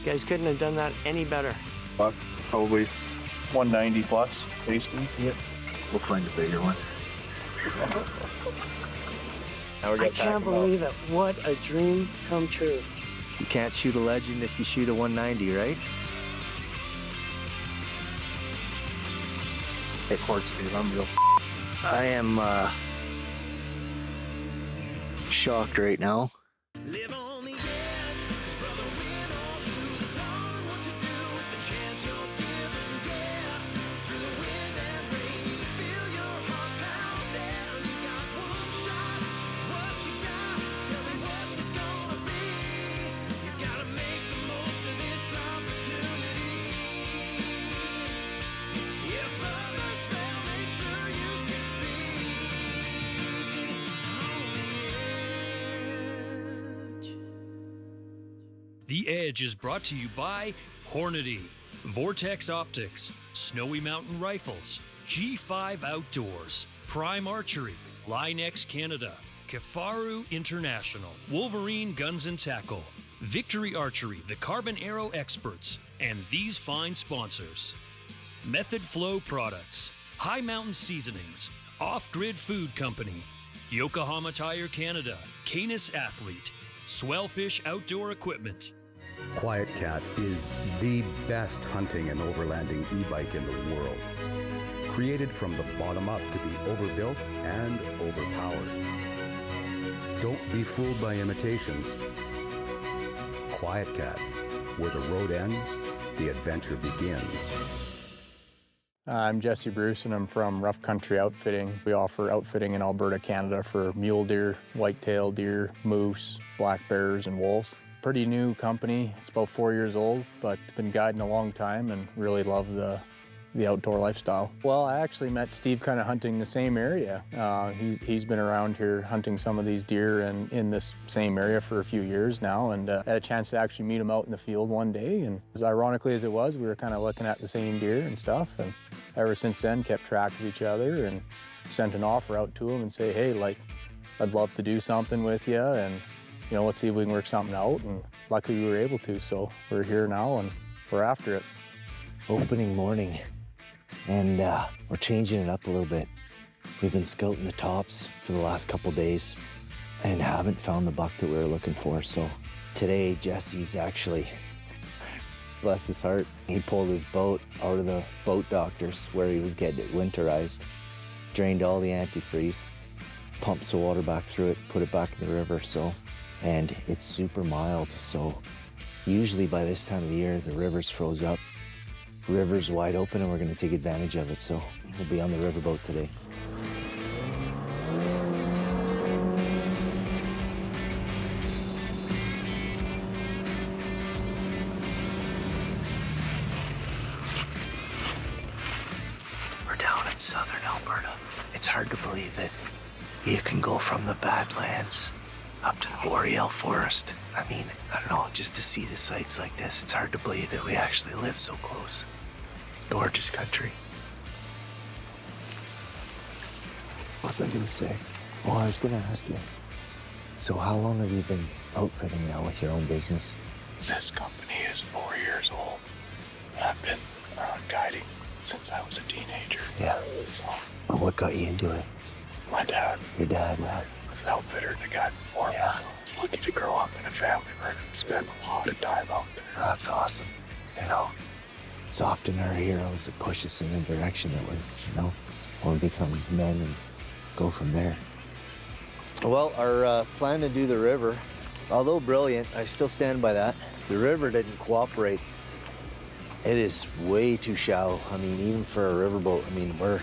You guys couldn't have done that any better. Buck, probably 190 plus, basically. Yep. We'll find a bigger one. I can't believe it. What a dream come true. You can't shoot a legend if you shoot a 190, right? Hey, Quartz, dude, I'm real. I am shocked right now. Live on the edge, 'cause brother, win or lose, on what to do with the chance you're given. Yeah, through the wind and rain, you feel your heart pounding. You got one shot, what you got? Tell me what's it gonna be? You gotta make the most of this opportunity. If others fail, make sure you succeed. On the edge. The Edge is brought to you by Hornady, Vortex Optics, Snowy Mountain Rifles, G5 Outdoors, Prime Archery, Linex Canada, Kifaru International, Wolverine Guns and Tackle, Victory Archery, the Carbon Arrow Experts, and these fine sponsors. Method Flow Products, High Mountain Seasonings, Off-Grid Food Company, Yokohama Tire Canada, Canis Athlete, Swellfish Outdoor Equipment. Quiet Cat is the best hunting and overlanding e-bike in the world. Created from the bottom up to be overbuilt and overpowered. Don't be fooled by imitations. Quiet Cat, where the road ends, the adventure begins. I'm Jesse Bruce and I'm from Rough Country Outfitting. We offer outfitting in Alberta, Canada for mule deer, whitetail deer, moose, black bears, and wolves. Pretty new company. It's about 4 years old, but it's been guiding a long time and really love the outdoor lifestyle. Well, I actually met Steve kind of hunting the same area. He's been around here hunting some of these deer and in this same area for a few years now, and had a chance to actually meet him out in the field one day. And as ironically as it was, we were kind of looking at the same deer and stuff, and ever since then kept track of each other and sent an offer out to him and say, hey, like, I'd love to do something with you, and you know, let's see if we can work something out. And luckily we were able to, so we're here now and we're after it. Opening morning, and we're changing it up a little bit. We've been scouting the tops for the last couple days and haven't found the buck that we were looking for. So today, Jesse's actually, bless his heart, he pulled his boat out of the boat doctor's where he was getting it winterized, drained all the antifreeze, pumped some water back through it, put it back in the river. And it's super mild, so usually by this time of the year, the river's froze up. River's wide open and we're gonna take advantage of it, so we'll be on the riverboat today. We're down in southern Alberta. It's hard to believe that you can go from the Badlands up to the Boreal Forest. I mean, I don't know, just to see the sights like this, it's hard to believe that we actually live so close. Gorgeous country. What was I gonna say? Well, I was gonna ask you, so how long have you been outfitting now with your own business? This company is 4 years old. I've been guiding since I was a teenager. Yeah. So, What got you into it? my dad Your dad, yeah. was an outfitter and a guide before me, so I was lucky to grow up in a family where I could spend a lot of time out there. That's awesome. You know, it's often our heroes that push us in the direction that we, want to become men and go from there. Well, our plan to do the river, although brilliant, I still stand by that. The river didn't cooperate. It is way too shallow. I mean, even for a riverboat, I mean, we're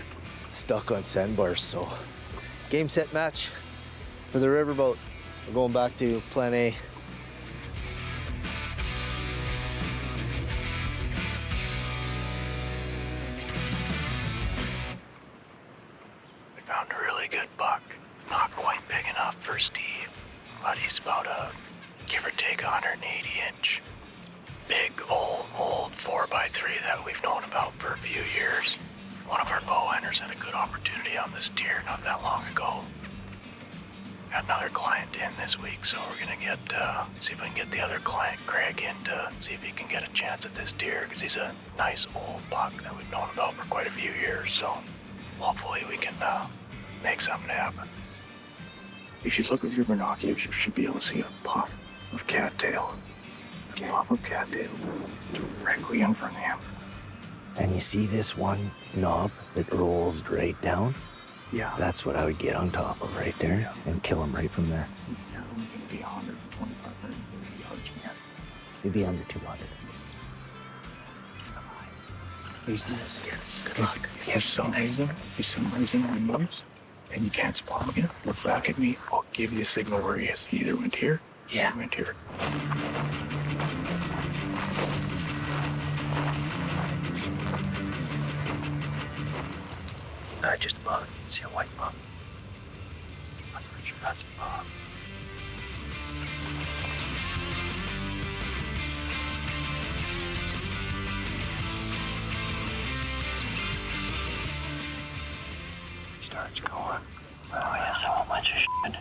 stuck on sandbars, so. Game, set, match for the riverboat. We're going back to plan A. We found a really good buck. Not quite big enough for Steve, but he's about a, give or take, 180-inch. Big, old 4x3 that we've known about for a few years. One of our bow hunters had a good opportunity on this deer not that long ago. Got another client in this week, so we're gonna get see if we can get the other client, Craig, in to see if he can get a chance at this deer, because he's a nice old buck that we've known about for quite a few years. So hopefully we can make something happen. If you look with your binoculars, you should be able to see a puff of cattail. A puff of cattail directly in front of him. And you see this one knob that rolls right down? Yeah. That's what I would get on top of right there and kill him right from there. Yeah, we can be 125 yards, man. Maybe under 200. He's nice. Good luck. If for some reason he moves and you can't spot him again, look back at me. I'll give you a signal where he is. He either went here, Yeah. he went here. Just a bug. See a white bug. I'm pretty sure that's a bug. Starts going. Well, he has a whole bunch of shit.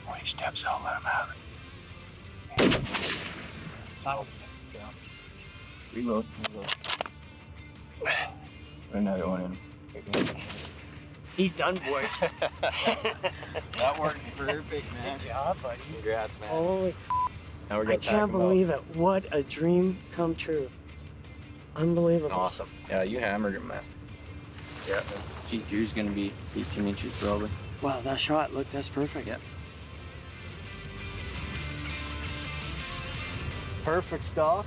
When he steps out, let him have it. Stop. Reload. Put another one in. He's done, boys. That worked perfect, man. Good job, buddy. Congrats, man. Holy, Now we're I gonna can't believe it. What a dream come true. Unbelievable. Awesome. Yeah, you hammered him, man. Yeah. G2's gonna be 18 inches probably. Wow, that shot looked, that's perfect. Yep. Perfect stalk.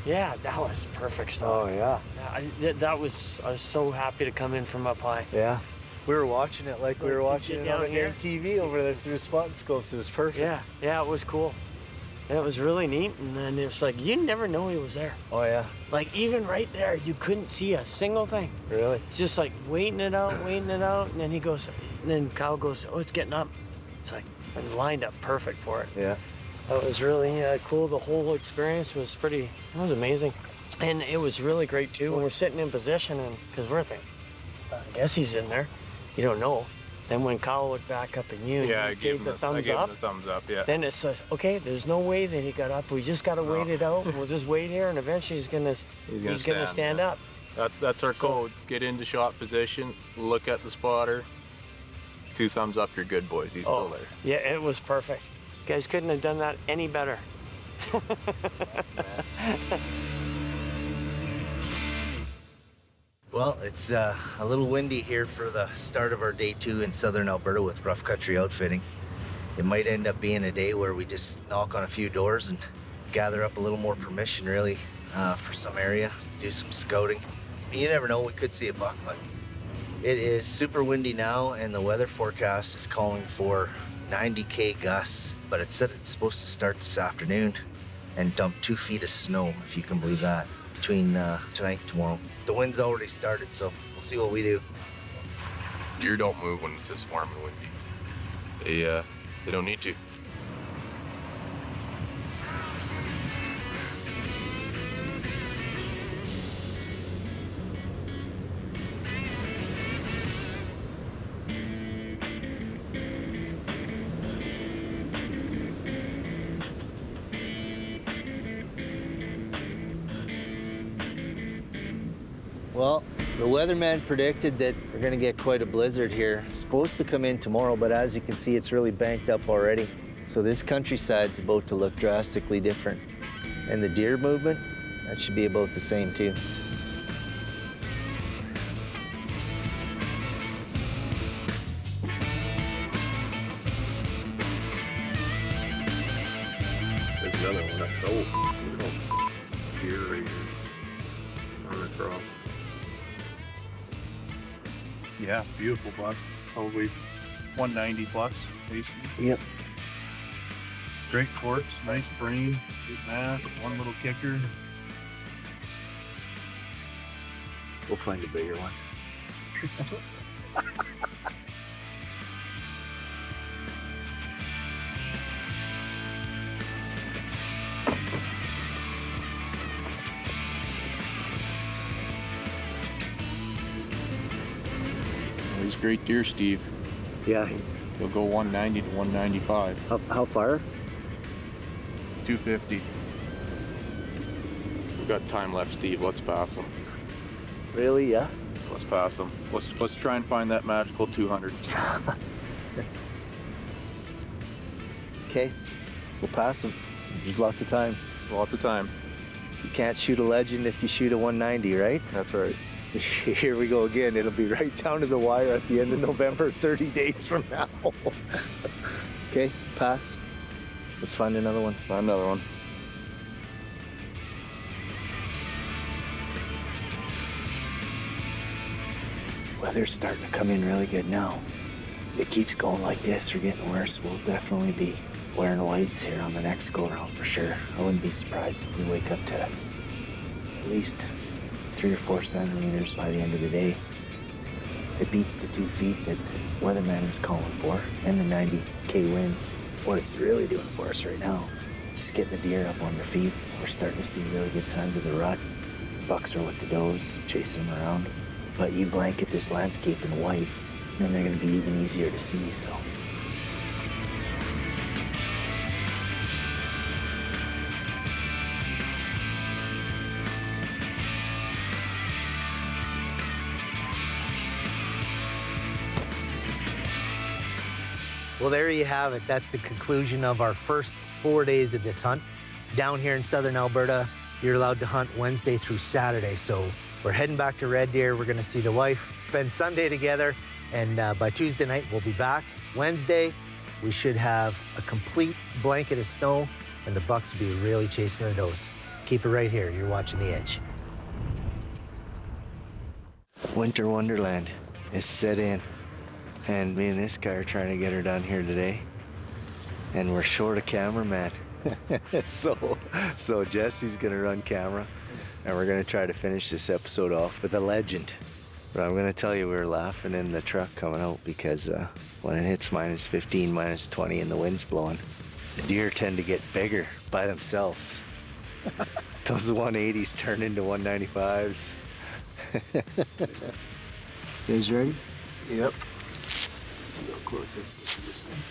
Yeah, that was perfect stuff. Oh, yeah. I was so happy to come in from up high. Yeah. We were watching it like we were Did watching you it get on down here? TV over there through the spot and scopes. It was perfect. Yeah, it was cool. And it was really neat, and then it's like, you never know he was there. Oh, yeah. Like, even right there, you couldn't see a single thing. Really? It's just like waiting it out, and then he goes, and then Kyle goes, oh, it's getting up. It's like, and lined up perfect for it. Yeah. That was really cool. The whole experience was it was amazing. And it was really great too when we're sitting in position, and because we're thinking, I guess he's in there. You don't know. Then when Kyle looked back up at you and you gave the thumbs up, Yeah. then it's okay, there's no way that he got up. We just got to wait it out. We'll just wait here, and eventually he's gonna stand up. That's our code. Get into shot position, look at the spotter. 2 thumbs up, you're good, boys. He's still there. Yeah, it was perfect. You guys couldn't have done that any better. Well, it's a little windy here for the start of our day 2 in southern Alberta with rough country outfitting. It might end up being a day where we just knock on a few doors and gather up a little more permission, really, for some area, do some scouting. You never know, we could see a buck, but it is super windy now, and the weather forecast is calling for 90k gusts, but it said it's supposed to start this afternoon and dump 2 feet of snow, if you can believe that, between tonight and tomorrow. The wind's already started, so we'll see what we do. Deer don't move when it's this warm and windy. They don't need to. Well, the weatherman predicted that we're gonna get quite a blizzard here. It's supposed to come in tomorrow, but as you can see, it's really banked up already. So this countryside's about to look drastically different. And the deer movement, that should be about the same too. There's another one. Oh, deer right here. Run across. Yeah, beautiful buck. Probably 190 plus, basically. Yep. Great quartz, nice brain, good mass, one little kicker. We'll find a bigger one. These great deer, Steve. Yeah, He'll go 190 to 195. How far? 250. We've got time left, Steve. Let's pass him. Really? Yeah. Let's pass him. Let's try and find that magical 200. Okay, we'll pass him. There's lots of time. Lots of time. You can't shoot a legend if you shoot a 190, right? That's right. Here we go again. It'll be right down to the wire at the end of November, 30 days from now. Okay, pass. Let's find another one. Find another one. Weather's starting to come in really good now. If it keeps going like this or getting worse, we'll definitely be wearing whites here on the next go round for sure. I wouldn't be surprised if we wake up to at least 3 or 4 centimeters by the end of the day. It beats the 2 feet that the weatherman was calling for and the 90K winds. What it's really doing for us right now, just getting the deer up on their feet. We're starting to see really good signs of the rut. Bucks are with the does, chasing them around. But you blanket this landscape in white, and they're gonna be even easier to see, so. Well, there you have it. That's the conclusion of our first 4 days of this hunt. Down here in southern Alberta, you're allowed to hunt Wednesday through Saturday. So we're heading back to Red Deer. We're gonna see the wife, spend Sunday together, and by Tuesday night, we'll be back. Wednesday, we should have a complete blanket of snow, and the bucks will be really chasing their does. Keep it right here. You're watching The Edge. Winter Wonderland is set in. And me and this guy are trying to get her done here today. And we're short a cameraman. so Jesse's gonna run camera. And we're gonna try to finish this episode off with a legend. But I'm gonna tell you, we were laughing in the truck coming out because when it hits minus 15, minus 20 and the wind's blowing, the deer tend to get bigger by themselves. Those 180s turn into 195s. You guys ready? Yep. See how close I can get to this thing.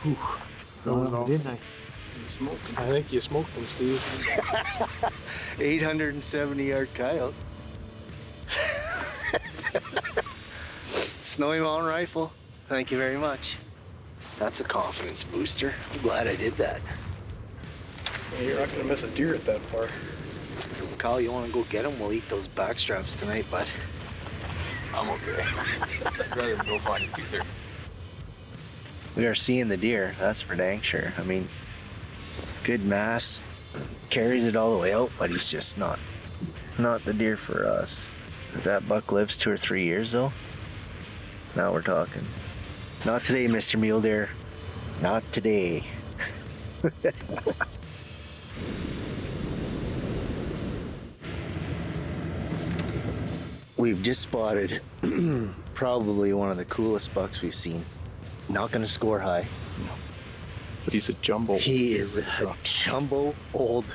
Whew. Oh, didn't I? I think you smoked them, Steve. 870-yard coyote. Snowy Mountain rifle. Thank you very much. That's a confidence booster. I'm glad I did that. Yeah, you're not gonna miss a deer at that far. Kyle, you want to go get them? We'll eat those backstraps tonight, bud. I'm okay. I'd rather go find a toother. We are seeing the deer, that's for dang sure. I mean, good mass, carries it all the way out, but he's just not the deer for us. If that buck lives 2 or 3 years though, now we're talking. Not today, Mr. Mule Deer. Not today. We've just spotted probably one of the coolest bucks we've seen. Not gonna score high. But he's a jumbo. He is a jumbo old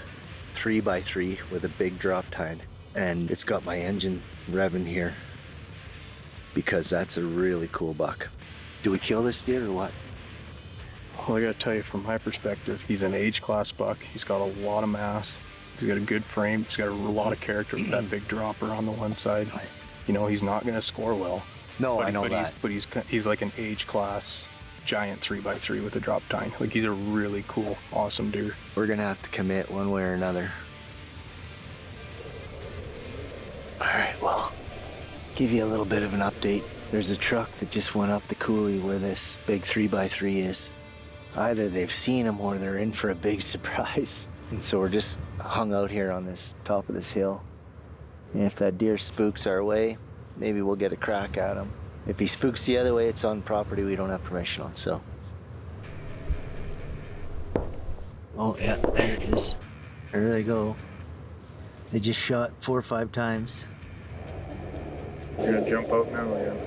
3x3 with a big Drop-Tine. And it's got my engine revving here because that's a really cool buck. Do we kill this deer or what? Well, I gotta tell you, from my perspective, he's an age class buck. He's got a lot of mass. He's got a good frame. He's got a lot of character with that big dropper on the one side. You know, he's not gonna score well. No, but, I know but that. He's like an age class giant 3x3 with a Drop-Tine. Like, he's a really cool, awesome deer. We're gonna have to commit one way or another. All right, well, give you a little bit of an update. There's a truck that just went up the coulee where this big 3x3 is. Either they've seen him or they're in for a big surprise. And so we're just hung out here on this top of this hill. And if that deer spooks our way, maybe we'll get a crack at him. If he spooks the other way, it's on property we don't have permission on, so. Oh yeah, there it is. There they go. They just shot 4 or 5 times. You're gonna jump out now again.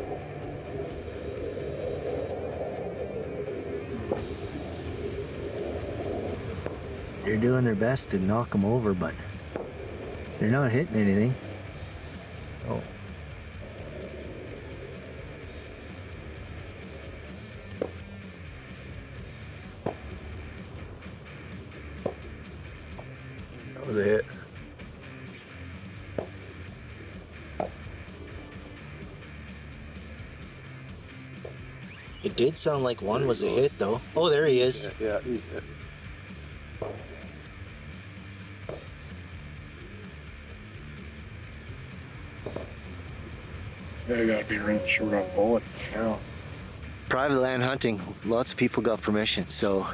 They're doing their best to knock them over, but they're not hitting anything. Oh. That was a hit. It did sound like one was a hit, though. Oh, there he is. Yeah, he's hit. Yeah, you gotta be running short on bullet. Yeah. Private land hunting, lots of people got permission, so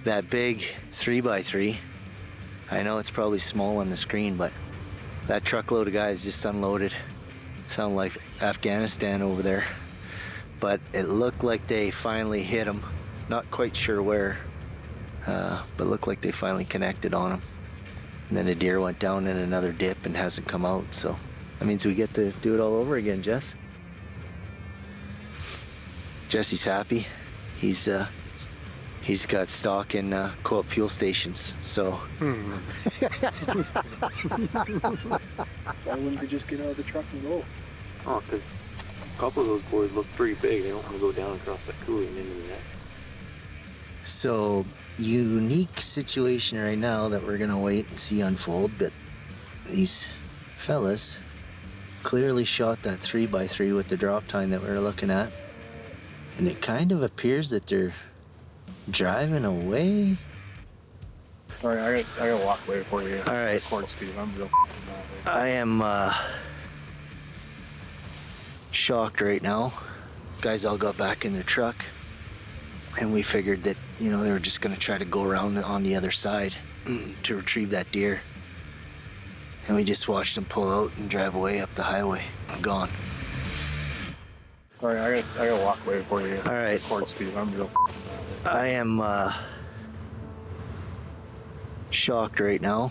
that big 3x3, I know it's probably small on the screen, but that truckload of guys just unloaded. Sound like Afghanistan over there. But it looked like they finally hit him. Not quite sure where, but looked like they finally connected on him. And then a deer went down in another dip and hasn't come out, so that means we get to do it all over again, Jess. Jesse's happy. He's got stock in co-op fuel stations, so. Why wouldn't they just get out of the truck and go? Oh, because a couple of those boys look pretty big. They don't want to go down across that coulee and into the nest. So, unique situation right now that we're gonna wait and see unfold, but these fellas clearly shot that 3x3 with the Drop-Tine that we were looking at. And it kind of appears that they're driving away. All right, I gotta walk away for you. All right. Record, Steve. I'm real. I am shocked right now. Guys all got back in their truck, and we figured that, you know, they were just gonna try to go around on the other side to retrieve that deer. And we just watched them pull out and drive away up the highway. Gone. All right, I gotta walk away for you. All right. Record, Steve. I'm real. I am shocked right now.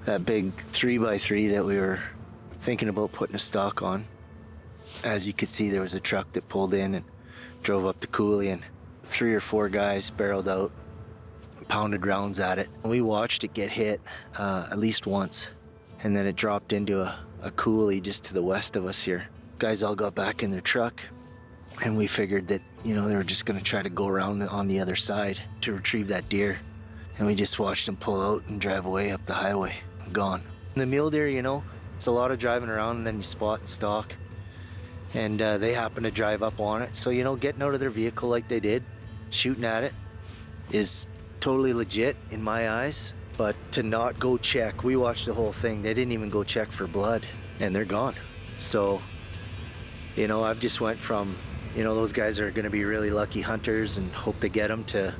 That big 3x3 that we were thinking about putting a stock on. As you could see, there was a truck that pulled in and drove up the coulee, and 3 or 4 guys barreled out, pounded rounds at it. We watched it get hit at least once, and then it dropped into a coulee just to the west of us here. Guys all got back in their truck, and we figured that, you know, they were just gonna try to go around on the other side to retrieve that deer. And we just watched them pull out and drive away up the highway. Gone. The mule deer, you know, it's a lot of driving around and then you spot and stalk. And they happen to drive up on it. So, you know, getting out of their vehicle like they did, shooting at it, is totally legit in my eyes. But to not go check, we watched the whole thing. They didn't even go check for blood, and they're gone. So, you know, I've just went from, you know, those guys are going to be really lucky hunters and hope they get them, to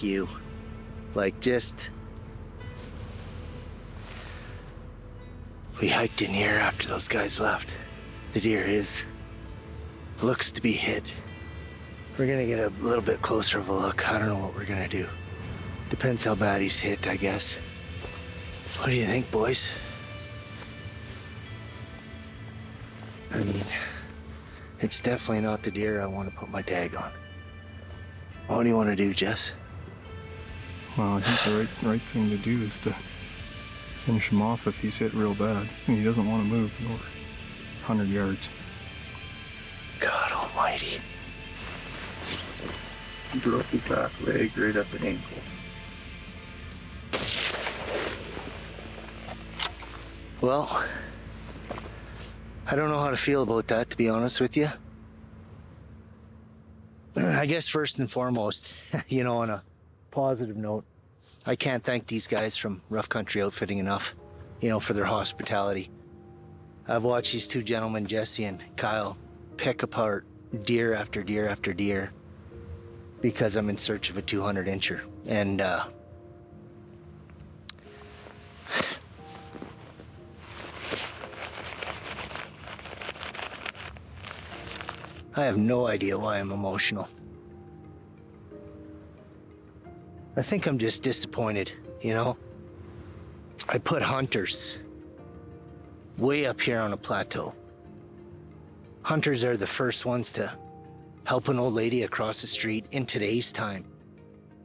you. Like, just, we hiked in here after those guys left. The deer looks to be hit. We're gonna get a little bit closer of a look. I don't know what we're gonna do. Depends how bad he's hit, I guess. What do you think, boys? I mean, it's definitely not the deer I want to put my tag on. What do you want to do, Jess? Well, I think the right thing to do is to finish him off if he's hit real bad, and he doesn't want to move over 100 yards. God almighty. He broke his back leg right up the ankle. Well, I don't know how to feel about that, to be honest with you. I guess first and foremost, you know, on a positive note, I can't thank these guys from Rough Country Outfitting enough, you know, for their hospitality. I've watched these two gentlemen, Jesse and Kyle, pick apart deer after deer after deer because I'm in search of a 200 incher. And I have no idea why I'm emotional. I think I'm just disappointed, you know? I put hunters way up here on a plateau. Hunters are the first ones to help an old lady across the street in today's time.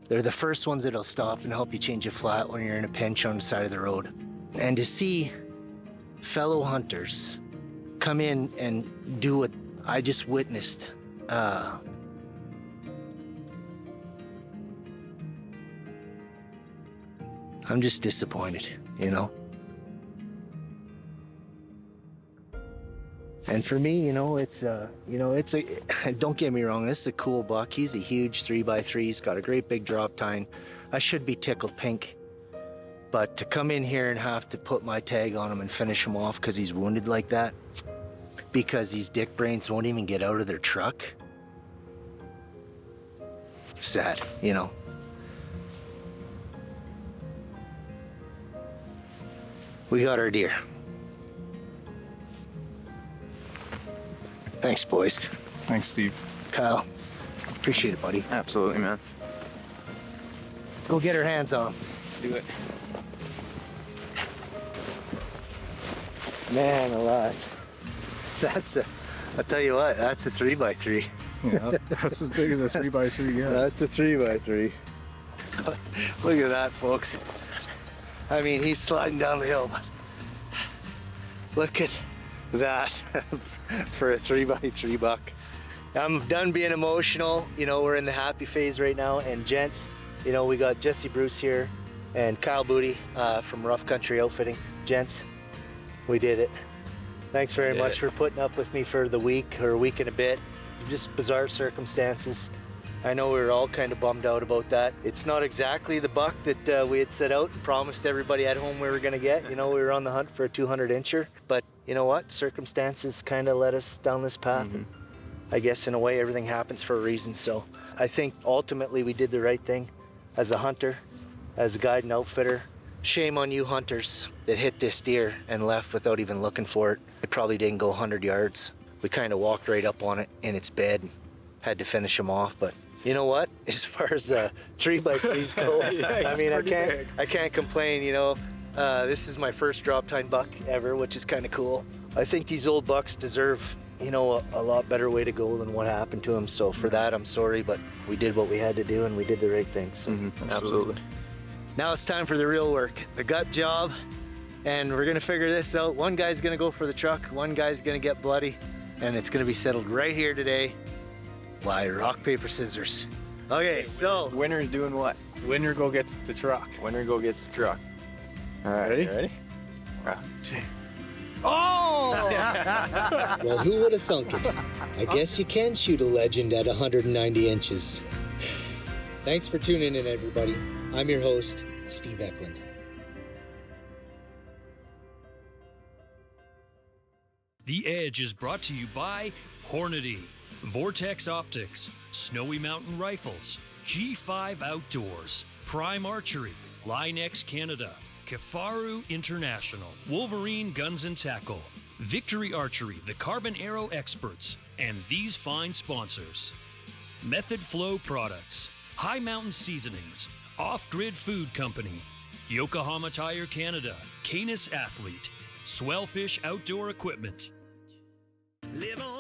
They're the first ones that'll stop and help you change a flat when you're in a pinch on the side of the road. And to see fellow hunters come in and do what I just witnessed I'm just disappointed, you know? And for me, it's don't get me wrong, this is a cool buck. He's a huge 3x3. He's got a great big drop-tine. I should be tickled pink. But to come in here and have to put my tag on him and finish him off because he's wounded like that, because these dick brains won't even get out of their truck. Sad, We got our deer. Thanks, boys. Thanks, Steve. Kyle, appreciate it, buddy. Absolutely, man. Go get our hands on him. Do it. Man alive. I'll tell you what, that's a 3x3. Yeah, that's as big as a 3x3 gets. That's a 3x3. Look at that, folks. I mean, he's sliding down the hill, but look at that for a 3x3 buck. I'm done being emotional. We're in the happy phase right now. And gents, we got Jesse Bruce here and Kyle Booty from Rough Country Outfitting. Gents, we did it. Thanks very much for putting up with me for the week or a week and a bit. Just bizarre circumstances. I know we were all kind of bummed out about that. It's not exactly the buck that we had set out and promised everybody at home we were gonna get. We were on the hunt for a 200 incher, but you know what? Circumstances kind of led us down this path. And I guess in a way everything happens for a reason. So I think ultimately we did the right thing as a hunter, as a guide and outfitter. Shame on you hunters that hit this deer and left without even looking for it. It probably didn't go 100 yards. We kind of walked right up on it in its bed and had to finish him off. But you know what? As far as 3x3s go, I mean, I can't complain. This is my first drop-tine buck ever, which is kind of cool. I think these old bucks deserve, a lot better way to go than what happened to them. So for that, I'm sorry, but we did what we had to do and we did the right thing. So Absolutely. now it's time for the real work, the gut job, and we're gonna figure this out. One guy's gonna go for the truck, one guy's gonna get bloody, and it's gonna be settled right here today by rock, paper, scissors. Okay, so Winner's doing what? Winner go gets the truck. Winner go gets the truck. All right, Ready? you ready? well, who would have thunk it? I guess you can shoot a legend at 190 inches. Thanks for tuning in, everybody. I'm your host, Steve Eklund. The Edge is brought to you by Hornady, Vortex Optics, Snowy Mountain Rifles, G5 Outdoors, Prime Archery, Line-X Canada, Kifaru International, Wolverine Guns and Tackle, Victory Archery, the Carbon Arrow Experts, and these fine sponsors. Method Flow Products, High Mountain Seasonings, Off-Grid Food Company, Yokohama Tire Canada, Canis Athlete, Swellfish Outdoor Equipment. Live on